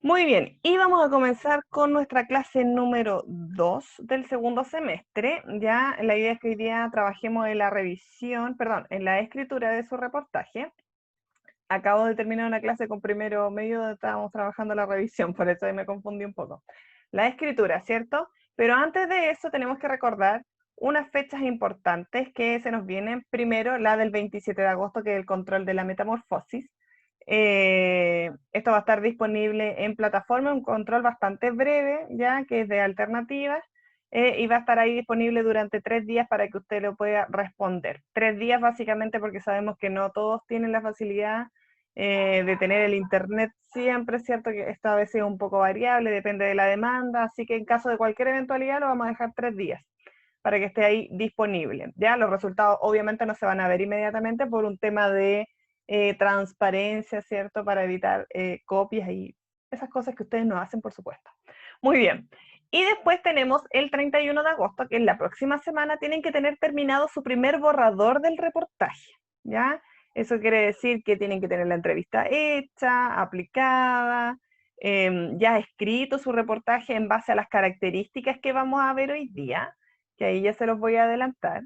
Muy bien, y vamos a comenzar con nuestra clase número 2 del segundo semestre. Ya la idea es que hoy día trabajemos en la revisión, perdón, en la escritura de su reportaje. Acabo de terminar una clase con primero medio donde estábamos trabajando la revisión, por eso ahí me confundí un poco. La escritura, ¿cierto? Pero antes de eso tenemos que recordar unas fechas importantes que se nos vienen. Primero, la del 27 de agosto, que es el control de la metamorfosis. Esto va a estar disponible en plataforma, un control bastante breve, ya que es de alternativas, y va a estar ahí disponible durante 3 días para que usted lo pueda responder. 3 días básicamente porque sabemos que no todos tienen la facilidad de tener el internet siempre, es cierto que esta vez es un poco variable, depende de la demanda, así que en caso de cualquier eventualidad lo vamos a dejar 3 días para que esté ahí disponible. Ya los resultados obviamente no se van a ver inmediatamente por un tema de transparencia, ¿cierto? Para evitar copias y esas cosas que ustedes no hacen, por supuesto. Muy bien. Y después tenemos el 31 de agosto, que es la próxima semana, tienen que tener terminado su primer borrador del reportaje, ¿ya? Eso quiere decir que tienen que tener la entrevista hecha, aplicada, ya escrito su reportaje en base a las características que vamos a ver hoy día, que ahí ya se los voy a adelantar.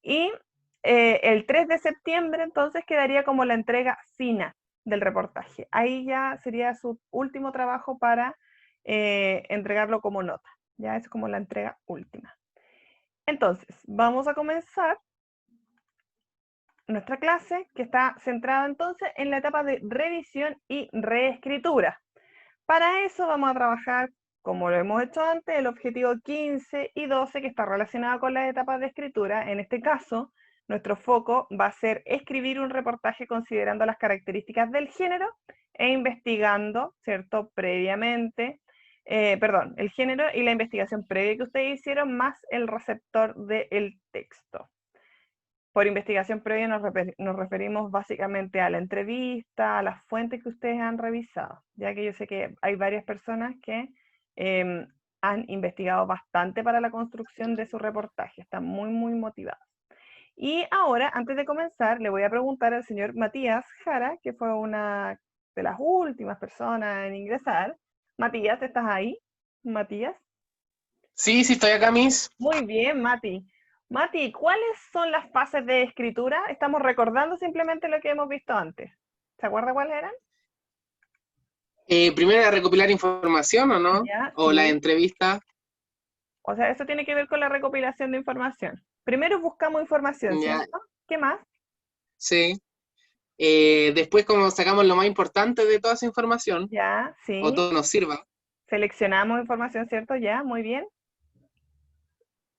Y el 3 de septiembre entonces quedaría como la entrega final del reportaje. Ahí ya sería su último trabajo para entregarlo como nota. Ya es como la entrega última. Entonces, vamos a comenzar nuestra clase que está centrada entonces en la etapa de revisión y reescritura. Para eso vamos a trabajar, como lo hemos hecho antes, el objetivo 15 y 12 que está relacionado con las etapas de escritura. En este caso, nuestro foco va a ser escribir un reportaje considerando las características del género e investigando, ¿cierto? Previamente, perdón, el género y la investigación previa que ustedes hicieron más el receptor del texto. Por investigación previa nos referimos básicamente a la entrevista, a las fuentes que ustedes han revisado, ya que yo sé que hay varias personas que eh, han investigado bastante para la construcción de su reportaje, están muy, muy motivados. Y ahora, antes de comenzar, le voy a preguntar al señor Matías Jara, que fue una de las últimas personas en ingresar. Matías, ¿estás ahí? Matías. Sí, sí, estoy acá, Miss. Muy bien, Mati. Mati, ¿cuáles son las fases de escritura? Estamos recordando simplemente lo que hemos visto antes. ¿Se acuerda cuáles eran? Primero era recopilar información, ¿o no? Ya, O la sí. entrevista. O sea, eso tiene que ver con la recopilación de información. Primero buscamos información, Ya, ¿cierto? ¿Qué más? sí. Después, como sacamos lo más importante de toda esa información, Ya, o sí. todo nos sirva, Seleccionamos información, ¿cierto? Ya, muy bien.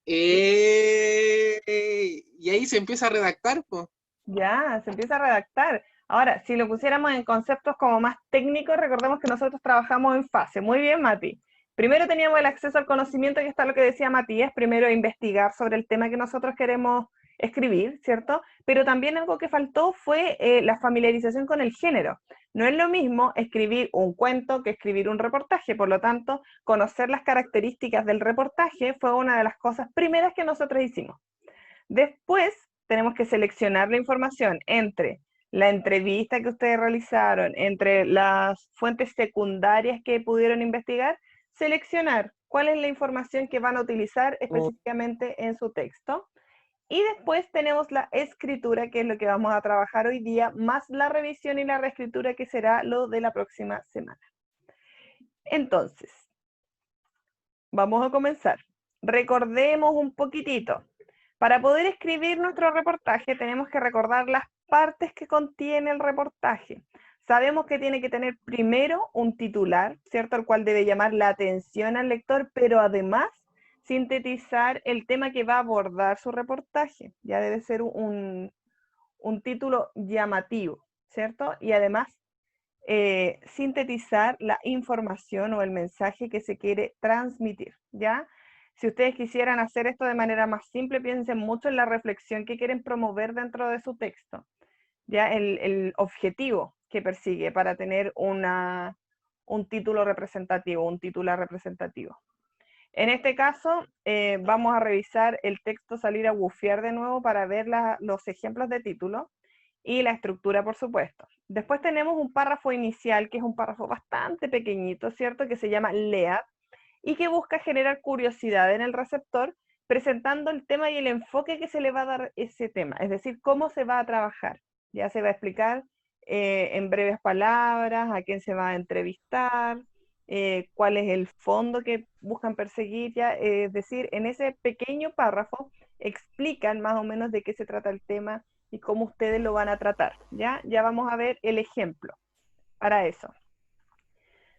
y ahí se empieza a redactar, pues. Ya, se empieza a redactar. Ahora, si lo pusiéramos en conceptos como más técnicos, recordemos que nosotros trabajamos en fase. Muy bien, Mati. Primero teníamos el acceso al conocimiento, y está lo que decía Matías, primero investigar sobre el tema que nosotros queremos escribir, ¿cierto? Pero también algo que faltó fue la familiarización con el género. No es lo mismo escribir un cuento que escribir un reportaje, por lo tanto, conocer las características del reportaje fue una de las cosas primeras que nosotros hicimos. Después tenemos que seleccionar la información entre la entrevista que ustedes realizaron, entre las fuentes secundarias que pudieron investigar, seleccionar cuál es la información que van a utilizar específicamente en su texto. Y después tenemos la escritura, que es lo que vamos a trabajar hoy día, más la revisión y la reescritura, que será lo de la próxima semana. Entonces, vamos a comenzar. Recordemos un poquitito. Para poder escribir nuestro reportaje tenemos que recordar las partes que contiene el reportaje. Sabemos que tiene que tener primero un titular, ¿cierto? El cual debe llamar la atención al lector, pero además sintetizar el tema que va a abordar su reportaje. Ya debe ser un título llamativo, ¿cierto? Y además sintetizar la información o el mensaje que se quiere transmitir, ¿ya? Si ustedes quisieran hacer esto de manera más simple, piensen mucho en la reflexión que quieren promover dentro de su texto, ¿ya? El objetivo que persigue para tener un título representativo, un titular representativo. En este caso, vamos a revisar el texto, salir a bufear de nuevo para ver los ejemplos de título. y la estructura, por supuesto. Después tenemos un párrafo inicial, que es un párrafo bastante pequeñito, ¿cierto? Que se llama Lead, y que busca generar curiosidad en el receptor, presentando el tema y el enfoque que se le va a dar ese tema, es decir, cómo se va a trabajar. Ya se va a explicar en breves palabras a quién se va a entrevistar, cuál es el fondo que buscan perseguir, ya, es decir, en ese pequeño párrafo explican más o menos de qué se trata el tema y cómo ustedes lo van a tratar, ¿ya? Ya vamos a ver el ejemplo para eso.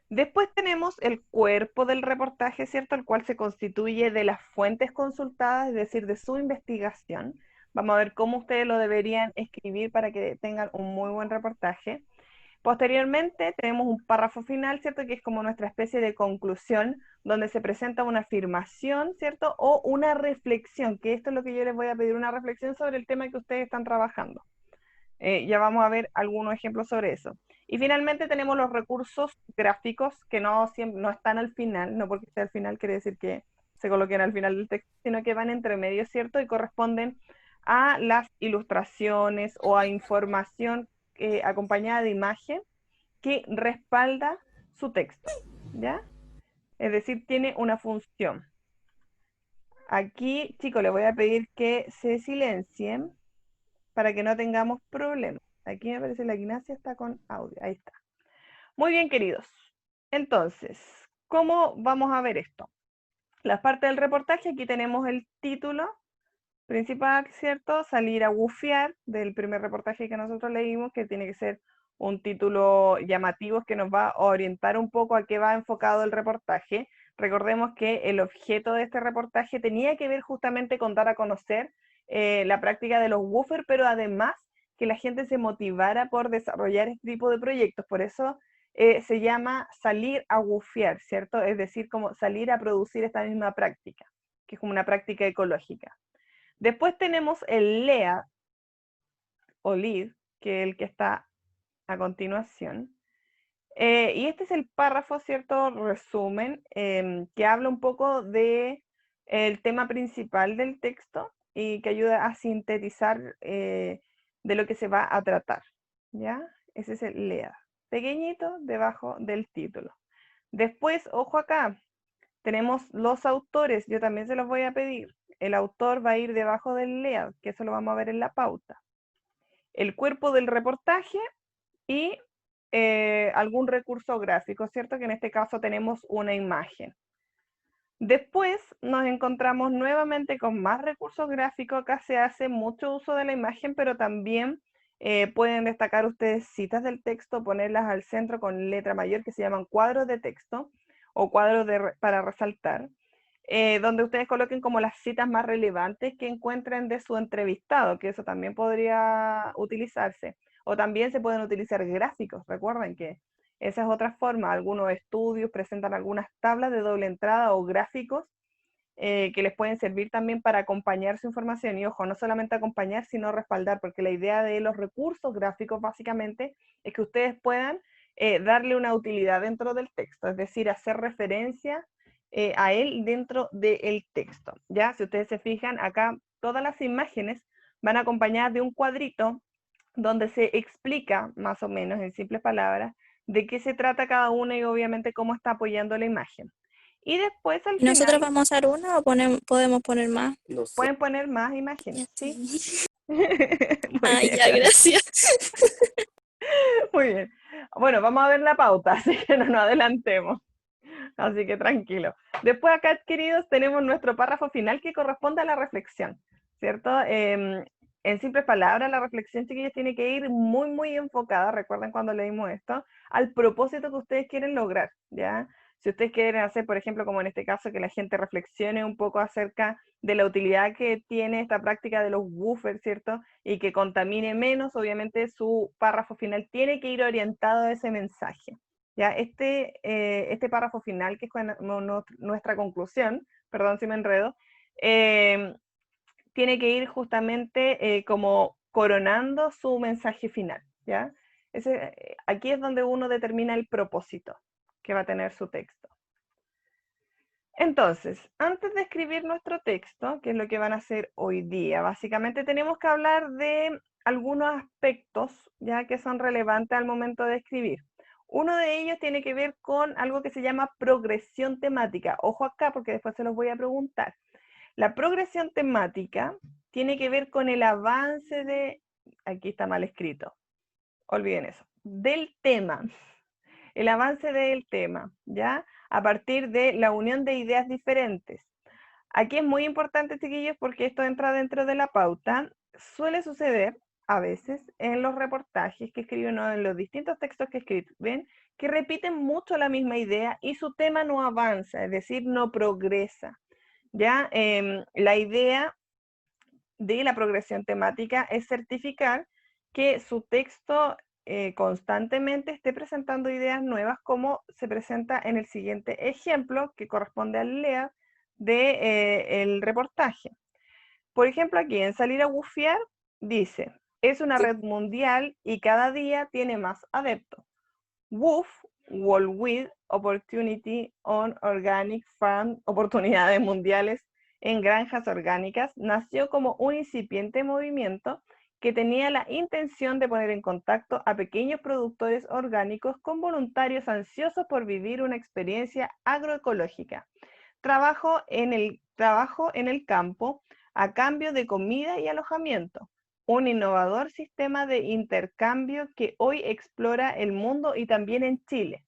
Después tenemos el cuerpo del reportaje, ¿cierto? El cual se constituye de las fuentes consultadas, es decir, de su investigación. Vamos a ver cómo ustedes lo deberían escribir para que tengan un muy buen reportaje. Posteriormente tenemos un párrafo final, ¿cierto? Que es como nuestra especie de conclusión, donde se presenta una afirmación, ¿cierto? O una reflexión, que esto es lo que yo les voy a pedir, una reflexión sobre el tema que ustedes están trabajando. Ya vamos a ver algunos ejemplos sobre eso. Y finalmente tenemos los recursos gráficos que no, siempre, no están al final, no porque esté al final quiere decir que se coloquen al final del texto, sino que van entre medio, ¿cierto? Y corresponden a las ilustraciones o a información acompañada de imagen que respalda su texto, ¿ya? Es decir, tiene una función. Aquí, chicos, les voy a pedir que se silencien para que no tengamos problemas. Aquí me parece la Ignacia está con audio. Ahí está. Muy bien, queridos. Entonces, ¿cómo vamos a ver esto? La parte del reportaje, aquí tenemos el título principal, ¿cierto? Salir a bucear, del primer reportaje que nosotros leímos, que tiene que ser un título llamativo que nos va a orientar un poco a qué va enfocado el reportaje. Recordemos que el objeto de este reportaje tenía que ver justamente con dar a conocer la práctica de los woofers, pero además que la gente se motivara por desarrollar este tipo de proyectos. Por eso se llama salir a woofear, ¿cierto? Es decir, como salir a producir esta misma práctica, que es como una práctica ecológica. Después tenemos el LEA, o LEAD, que es el que está a continuación. Y este es el párrafo, ¿cierto? Resumen, que habla un poco de el tema principal del texto y que ayuda a sintetizar de lo que se va a tratar, ¿ya? Ese es el LEA, pequeñito debajo del título. Después, ojo acá, tenemos los autores, yo también se los voy a pedir. El autor va a ir debajo del LEA, que eso lo vamos a ver en la pauta. El cuerpo del reportaje y algún recurso gráfico, ¿cierto? Que en este caso tenemos una imagen. Después nos encontramos nuevamente con más recursos gráficos. Acá se hace mucho uso de la imagen, pero también pueden destacar ustedes citas del texto, ponerlas al centro con letra mayor, que se llaman cuadros de texto o cuadros para resaltar, donde ustedes coloquen como las citas más relevantes que encuentren de su entrevistado, que eso también podría utilizarse. O también se pueden utilizar gráficos. Recuerden que esa es otra forma. Algunos estudios presentan algunas tablas de doble entrada o gráficos que les pueden servir también para acompañar su información. Y ojo, no solamente acompañar, sino respaldar, porque la idea de los recursos gráficos básicamente es que ustedes puedan darle una utilidad dentro del texto, es decir, hacer referencia a él dentro del texto. ¿Ya? Si ustedes se fijan, acá todas las imágenes van acompañadas de un cuadrito donde se explica, más o menos en simples palabras, de qué se trata cada una y obviamente cómo está apoyando la imagen. Y después al ¿Nosotros final vamos a usar una o podemos poner más? pueden poner más Ya, imágenes, ¿sí? sí. Muy Ay, bien, ya, gracias. muy bien. Bueno, vamos a ver la pauta, así que no nos adelantemos. Así que tranquilo. Después acá, queridos, tenemos nuestro párrafo final que corresponde a la reflexión, ¿cierto? En simples palabras, la reflexión, chiquillos, tiene que ir muy, muy enfocada, recuerden cuando leímos esto, al propósito que ustedes quieren lograr, ¿ya? Si ustedes quieren hacer, por ejemplo, como en este caso, que la gente reflexione un poco acerca de la utilidad que tiene esta práctica de los woofers, ¿cierto? Y que contamine menos, obviamente su párrafo final tiene que ir orientado a ese mensaje. Ya, este párrafo final, que es nuestra conclusión, perdón si me enredo, tiene que ir justamente como coronando su mensaje final, ¿ya? Aquí es donde uno determina el propósito que va a tener su texto. Entonces, antes de escribir nuestro texto, que es lo que van a hacer hoy día, básicamente tenemos que hablar de algunos aspectos ya que son relevantes al momento de escribir. Uno de ellos tiene que ver con algo que se llama progresión temática. Ojo acá porque después se los voy a preguntar. La progresión temática tiene que ver con el avance de, aquí está mal escrito, olviden eso, del tema, el avance del tema, ¿ya? A partir de la unión de ideas diferentes. Aquí es muy importante, chiquillos, porque esto entra dentro de la pauta. Suele suceder a veces en los reportajes que escriben o en los distintos textos que escriben, que repiten mucho la misma idea y su tema no avanza, es decir, no progresa. ¿Ya? La idea de la progresión temática es certificar que su texto constantemente esté presentando ideas nuevas como se presenta en el siguiente ejemplo que corresponde al LEA del reportaje. Por ejemplo, aquí en Salir a Bucear dice, es una red mundial y cada día tiene más adeptos. WOOF, World With Opportunity on Organic Farm, oportunidades mundiales en granjas orgánicas, nació como un incipiente movimiento que tenía la intención de poner en contacto a pequeños productores orgánicos con voluntarios ansiosos por vivir una experiencia agroecológica. Trabajo en el campo a cambio de comida y alojamiento. Un innovador sistema de intercambio que hoy explora el mundo y también en Chile.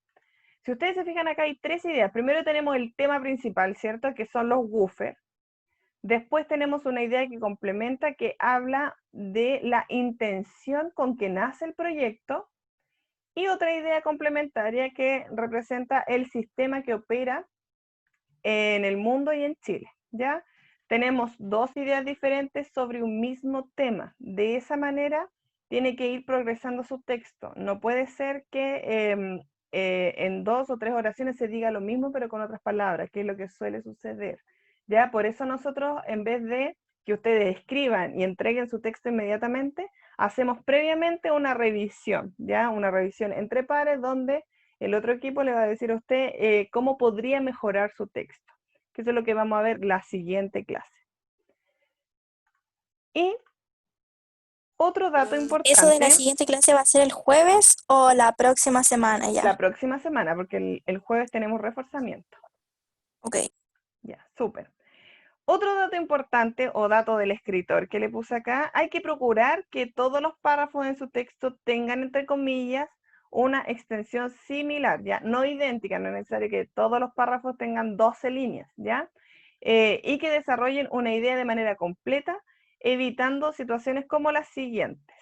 Si ustedes se fijan acá hay tres ideas. Primero tenemos el tema principal, ¿cierto? Que son los woofers. Después tenemos una idea que complementa, que habla de la intención con que nace el proyecto. Y otra idea complementaria que representa el sistema que opera en el mundo y en Chile, ¿ya? Tenemos dos ideas diferentes sobre un mismo tema. De esa manera tiene que ir progresando su texto. No puede ser que en 2 o 3 oraciones se diga lo mismo pero con otras palabras, que es lo que suele suceder, ¿ya? Por eso nosotros, en vez de que ustedes escriban y entreguen su texto inmediatamente, hacemos previamente una revisión, ¿ya? Una revisión entre pares donde el otro equipo le va a decir a usted cómo podría mejorar su texto, que eso es lo que vamos a ver la siguiente clase. Y otro dato importante. ¿Eso de la siguiente clase va a ser el jueves o la próxima semana ya? La próxima semana, porque el jueves tenemos reforzamiento. Ok. Ya, súper. Otro dato importante o dato del escritor que le puse acá, hay que procurar que todos los párrafos en su texto tengan, entre comillas, una extensión similar, ¿ya? No idéntica, no es necesario que todos los párrafos tengan 12 líneas, ¿ya? Y que desarrollen una idea de manera completa, evitando situaciones como las siguientes.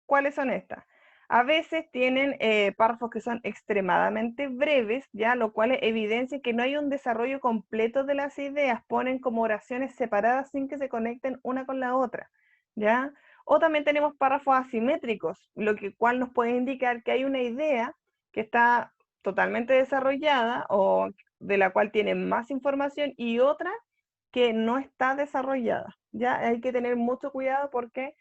¿Cuáles son estas? A veces tienen párrafos que son extremadamente breves, ¿ya? Lo cual evidencia que no hay un desarrollo completo de las ideas, ponen como oraciones separadas sin que se conecten una con la otra, ¿ya? O también tenemos párrafos asimétricos, lo cual nos puede indicar que hay una idea que está totalmente desarrollada o de la cual tiene más información y otra que no está desarrollada, ¿ya? Hay que tener mucho cuidado porque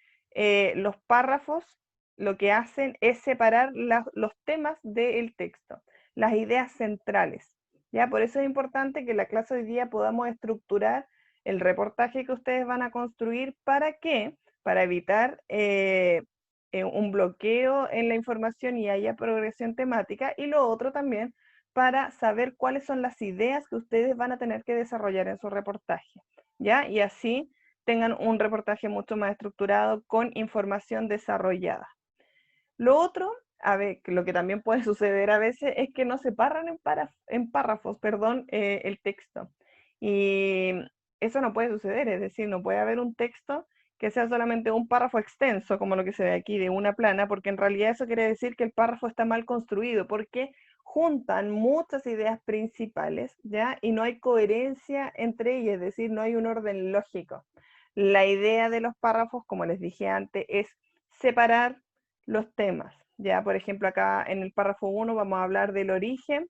los párrafos lo que hacen es separar los temas del texto, las ideas centrales, ¿ya? Por eso es importante que en la clase de hoy día podamos estructurar el reportaje que ustedes van a construir. ¿Para qué? Para evitar un bloqueo en la información y haya progresión temática, y lo otro también para saber cuáles son las ideas que ustedes van a tener que desarrollar en su reportaje, ¿ya? Y así tengan un reportaje mucho más estructurado con información desarrollada. Lo otro, a ver, lo que también puede suceder a veces es que no separan en párrafos, perdón, el texto. Y eso no puede suceder, es decir, no puede haber un texto que sea solamente un párrafo extenso, como lo que se ve aquí de una plana, porque en realidad eso quiere decir que el párrafo está mal construido, porque juntan muchas ideas principales, ¿ya? Y no hay coherencia entre ellas, es decir, no hay un orden lógico. La idea de los párrafos, como les dije antes, es separar los temas. Ya, por ejemplo, acá en el párrafo 1 vamos a hablar del origen,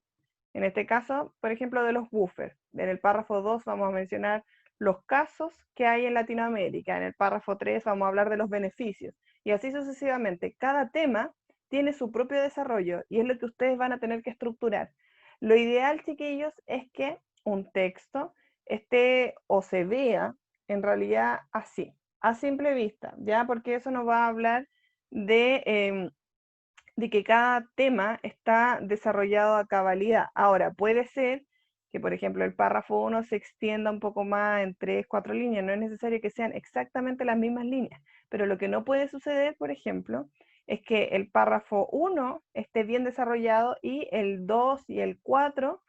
en este caso, por ejemplo, de los woofers. En el párrafo 2 vamos a mencionar los casos que hay en Latinoamérica. En el párrafo 3 vamos a hablar de los beneficios. Y así sucesivamente. Cada tema tiene su propio desarrollo y es lo que ustedes van a tener que estructurar. Lo ideal, chiquillos, es que un texto esté o se vea en realidad así. a simple vista, ¿ya? Porque eso nos va a hablar de que cada tema está desarrollado a cabalidad. Ahora, puede ser que, por ejemplo, el párrafo 1 se extienda un poco más en 3, 4 líneas. No es necesario que sean exactamente las mismas líneas, pero lo que no puede suceder, por ejemplo, es que el párrafo 1 esté bien desarrollado y el 2 y el 4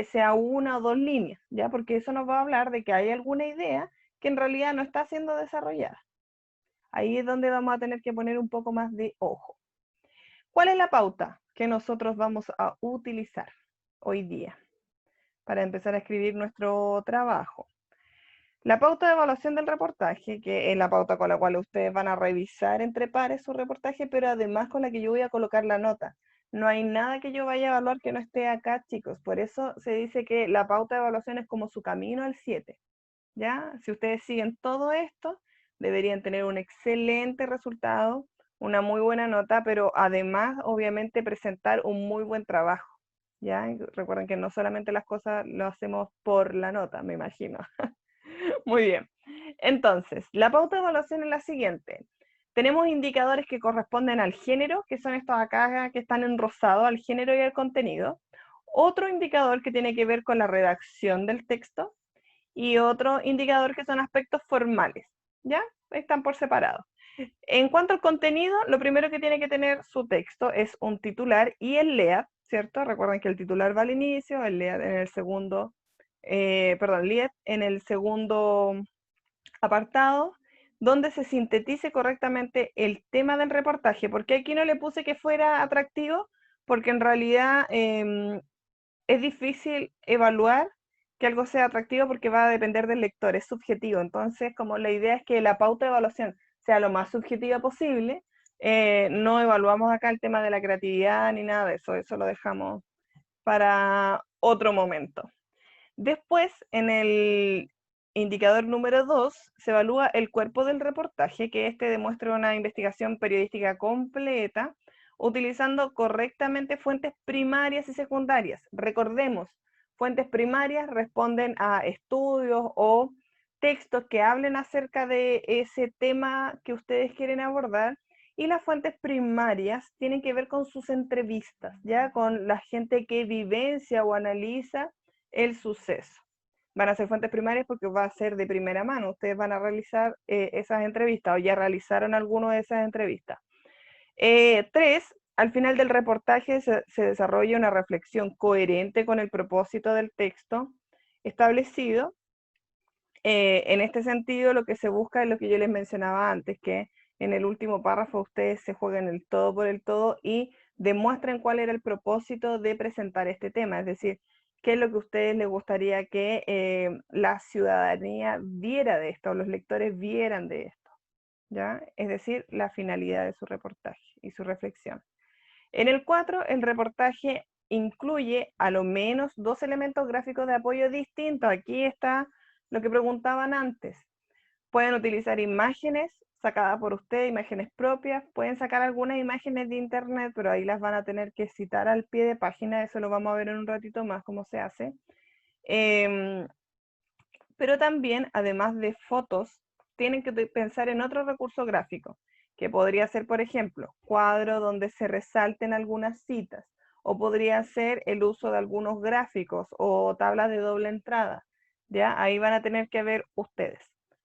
sea una o dos líneas, ¿ya? Porque eso nos va a hablar de que hay alguna idea que en realidad no está siendo desarrollada. Ahí es donde vamos a tener que poner un poco más de ojo. ¿Cuál es la pauta que nosotros vamos a utilizar hoy día para empezar a escribir nuestro trabajo? La pauta de evaluación del reportaje, que es la pauta con la cual ustedes van a revisar entre pares su reportaje, pero además con la que yo voy a colocar la nota. No hay nada que yo vaya a evaluar que no esté acá, chicos. Por eso se dice que la pauta de evaluación es como su camino al 7. ¿Ya? Si ustedes siguen todo esto, deberían tener un excelente resultado, una muy buena nota, pero además, obviamente, presentar un muy buen trabajo. ¿Ya? Y recuerden que no solamente las cosas lo hacemos por la nota, me imagino. Muy bien. Entonces, la pauta de evaluación es la siguiente. Tenemos indicadores que corresponden al género, que son estos acá que están en rosado, al género y al contenido. Otro indicador que tiene que ver con la redacción del texto, y otro indicador que son aspectos formales, ¿ya? Están por separado. En cuanto al contenido, lo primero que tiene que tener su texto es un titular y el lead, ¿cierto? Recuerden que el titular va al inicio, el lead en el segundo, lead en el segundo apartado, donde se sintetice correctamente el tema del reportaje. ¿Por qué aquí no le puse que fuera atractivo? Porque en realidad es difícil evaluar que algo sea atractivo porque va a depender del lector, es subjetivo. Entonces, como la idea es que la pauta de evaluación sea lo más subjetiva posible, no evaluamos acá el tema de la creatividad ni nada de eso, eso lo dejamos para otro momento. Después, en el indicador número 2, se evalúa el cuerpo del reportaje, que este demuestra una investigación periodística completa, utilizando correctamente fuentes primarias y secundarias. Recordemos, fuentes primarias responden a estudios o textos que hablen acerca de ese tema que ustedes quieren abordar, y las fuentes primarias tienen que ver con sus entrevistas, ya con la gente que vivencia o analiza el suceso. Van a ser fuentes primarias porque va a ser de primera mano. Ustedes van a realizar esas entrevistas o ya realizaron alguna de esas entrevistas. 3, al final del reportaje se desarrolla una reflexión coherente con el propósito del texto establecido. En este sentido, lo que se busca es lo que yo les mencionaba antes, que en el último párrafo ustedes se jueguen el todo por el todo y demuestren cuál era el propósito de presentar este tema, es decir, qué es lo que a ustedes les gustaría que la ciudadanía viera de esto, o los lectores vieran de esto, ¿ya? Es decir, la finalidad de su reportaje y su reflexión. En el 4, el reportaje incluye a lo menos 2 elementos gráficos de apoyo distintos. Aquí está lo que preguntaban antes. Pueden utilizar imágenes sacadas por ustedes, imágenes propias. Pueden sacar algunas imágenes de internet, pero ahí las van a tener que citar al pie de página. Eso lo vamos a ver en un ratito más cómo se hace. Pero también, además de fotos, tienen que pensar en otro recurso gráfico, que podría ser, por ejemplo, cuadro donde se resalten algunas citas, o podría ser el uso de algunos gráficos o tablas de doble entrada. ¿Ya? Ahí van a tener que ver ustedes,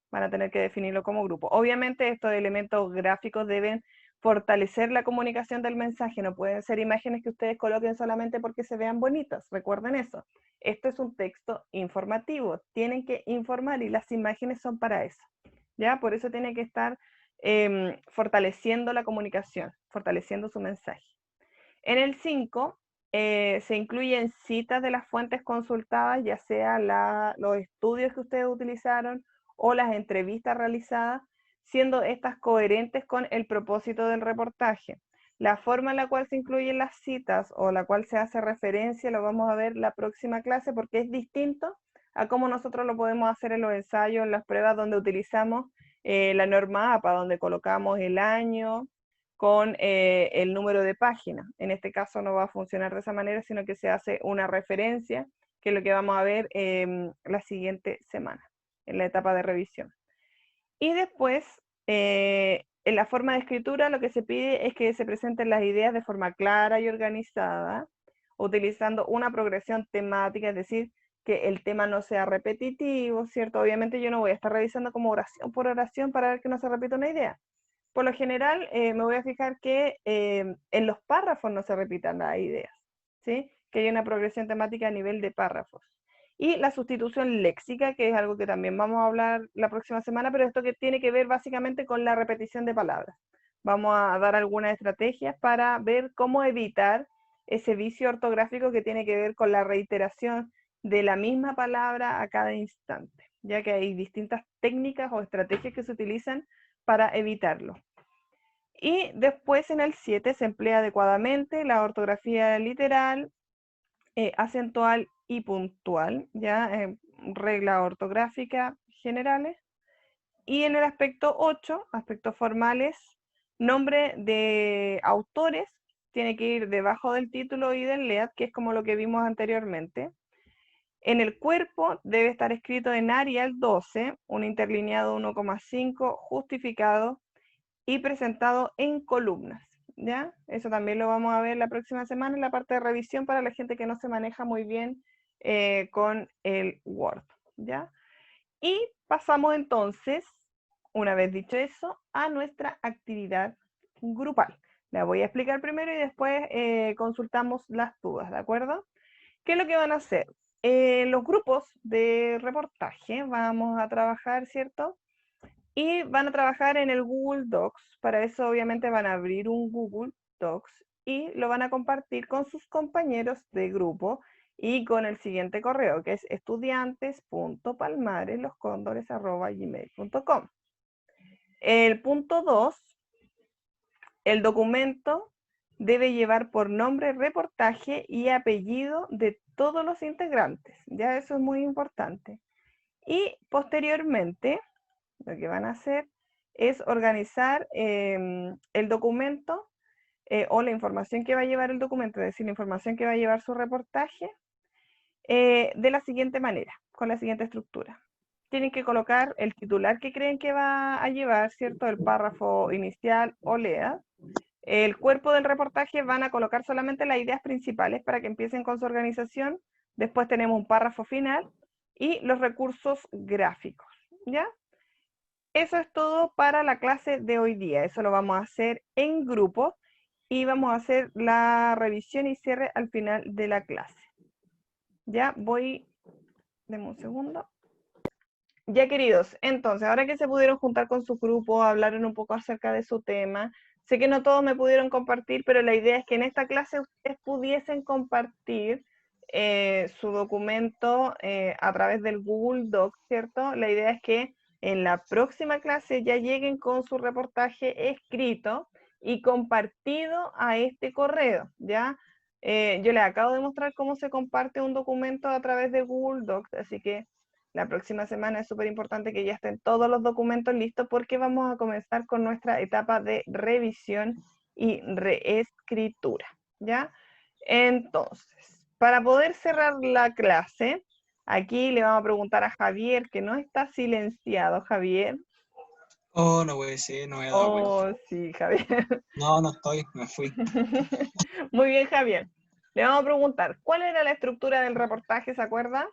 van a tener que definirlo como grupo. Obviamente estos elementos gráficos deben fortalecer la comunicación del mensaje, no pueden ser imágenes que ustedes coloquen solamente porque se vean bonitas, recuerden eso. Esto es un texto informativo, tienen que informar y las imágenes son para eso, ¿ya? Por eso tiene que estar fortaleciendo la comunicación, fortaleciendo su mensaje. En el 5 se incluyen citas de las fuentes consultadas, ya sea los estudios que ustedes utilizaron o las entrevistas realizadas, siendo estas coherentes con el propósito del reportaje. La forma en la cual se incluyen las citas o la cual se hace referencia lo vamos a ver la próxima clase porque es distinto a cómo nosotros lo podemos hacer en los ensayos, en las pruebas donde utilizamos la norma APA, donde colocamos el año con el número de página. En este caso no va a funcionar de esa manera, sino que se hace una referencia, que es lo que vamos a ver la siguiente semana, en la etapa de revisión. Y después, en la forma de escritura, lo que se pide es que se presenten las ideas de forma clara y organizada, utilizando una progresión temática, es decir, que el tema no sea repetitivo, ¿cierto? Obviamente yo no voy a estar revisando como oración por oración para ver que no se repita una idea. Por lo general, me voy a fijar que en los párrafos no se repitan las ideas, ¿sí? Que hay una progresión temática a nivel de párrafos. Y la sustitución léxica, que es algo que también vamos a hablar la próxima semana, pero esto que tiene que ver básicamente con la repetición de palabras. Vamos a dar algunas estrategias para ver cómo evitar ese vicio ortográfico que tiene que ver con la reiteración de la misma palabra a cada instante, ya que hay distintas técnicas o estrategias que se utilizan para evitarlo. Y después en el 7 se emplea adecuadamente la ortografía literal, acentual y puntual, ya reglas ortográficas generales. Y en el aspecto 8, aspectos formales, nombre de autores tiene que ir debajo del título y del LEAD, que es como lo que vimos anteriormente. En el cuerpo debe estar escrito en Arial 12, un interlineado 1,5 justificado y presentado en columnas, ¿ya? Eso también lo vamos a ver la próxima semana en la parte de revisión para la gente que no se maneja muy bien con el Word, ¿ya? Y pasamos entonces, una vez dicho eso, a nuestra actividad grupal. La voy a explicar primero y después consultamos las dudas, ¿de acuerdo? ¿Qué es lo que van a hacer? Los grupos de reportaje vamos a trabajar, ¿cierto? Y van a trabajar en el Google Docs. Para eso obviamente van a abrir un Google Docs y lo van a compartir con sus compañeros de grupo y con el siguiente correo, que es estudiantes.palmaresloscóndores@gmail.com. El punto 2, el documento debe llevar por nombre, reportaje y apellido de todos los integrantes. Ya eso es muy importante. Y posteriormente, lo que van a hacer es organizar el documento o la información que va a llevar el documento, es decir, la información que va a llevar su reportaje, de la siguiente manera, con la siguiente estructura. Tienen que colocar el titular que creen que va a llevar, ¿cierto? El párrafo inicial o LEA. El cuerpo del reportaje van a colocar solamente las ideas principales para que empiecen con su organización. Después tenemos un párrafo final y los recursos gráficos, ¿ya? Eso es todo para la clase de hoy día. Eso lo vamos a hacer en grupo y vamos a hacer la revisión y cierre al final de la clase. Ya voy, denme un segundo. Ya, queridos, entonces, ahora que se pudieron juntar con su grupo, hablaron un poco acerca de su tema, sé que no todos me pudieron compartir, pero la idea es que en esta clase ustedes pudiesen compartir su documento a través del Google Docs, ¿cierto? La idea es que en la próxima clase ya lleguen con su reportaje escrito y compartido a este correo, ¿ya? Yo les acabo de mostrar cómo se comparte un documento a través de Google Docs, así que la próxima semana es súper importante que ya estén todos los documentos listos porque vamos a comenzar con nuestra etapa de revisión y reescritura, ¿ya? Entonces, para poder cerrar la clase, aquí le vamos a preguntar a Javier, que no está silenciado, Javier. Oh, no puede ser, no me he dado cuenta. Oh, sí, Javier. No, no estoy, me fui. Muy bien, Javier. Le vamos a preguntar, ¿cuál era la estructura del reportaje, se acuerda?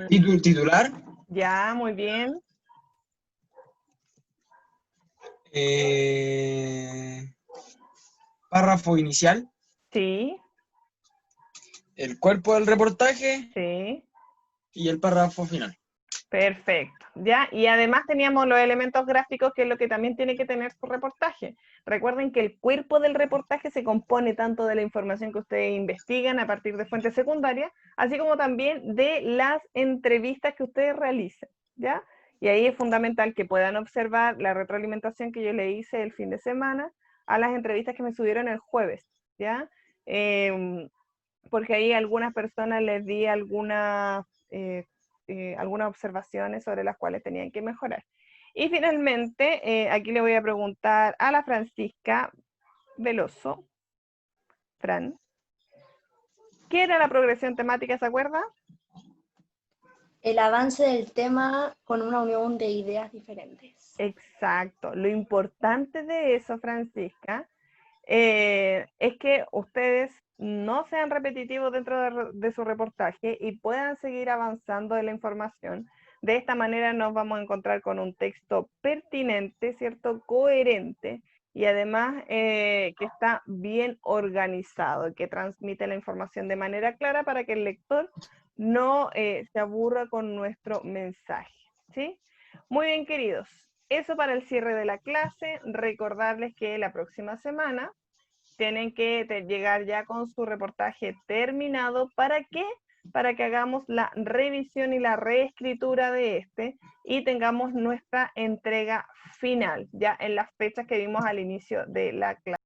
Titular, Ya, muy bien. párrafo inicial, Sí, el cuerpo del reportaje sí. y el párrafo final. Perfecto, ¿ya? Y además teníamos los elementos gráficos, que es lo que también tiene que tener su reportaje. Recuerden que el cuerpo del reportaje se compone tanto de la información que ustedes investigan a partir de fuentes secundarias, así como también de las entrevistas que ustedes realicen, ¿ya? Y ahí es fundamental que puedan observar la retroalimentación que yo le hice el fin de semana a las entrevistas que me subieron el jueves, ¿ya? Porque ahí algunas personas les di algunas observaciones sobre las cuales tenían que mejorar. Y finalmente, aquí le voy a preguntar a la Francisca Veloso. Fran, ¿Qué era la progresión temática, se acuerda? El avance del tema con una unión de ideas diferentes. Exacto. Lo importante de eso, Francisca, es que ustedes no sean repetitivos dentro de su reportaje y puedan seguir avanzando en la información. De esta manera nos vamos a encontrar con un texto pertinente, ¿cierto? Coherente y además que está bien organizado, que transmite la información de manera clara para que el lector no se aburra con nuestro mensaje, ¿sí? Muy bien, queridos. Eso para el cierre de la clase. Recordarles que la próxima semana tienen que llegar ya con su reportaje terminado. ¿Para qué? Para que hagamos la revisión y la reescritura de este y tengamos nuestra entrega final, ya en las fechas que vimos al inicio de la clase.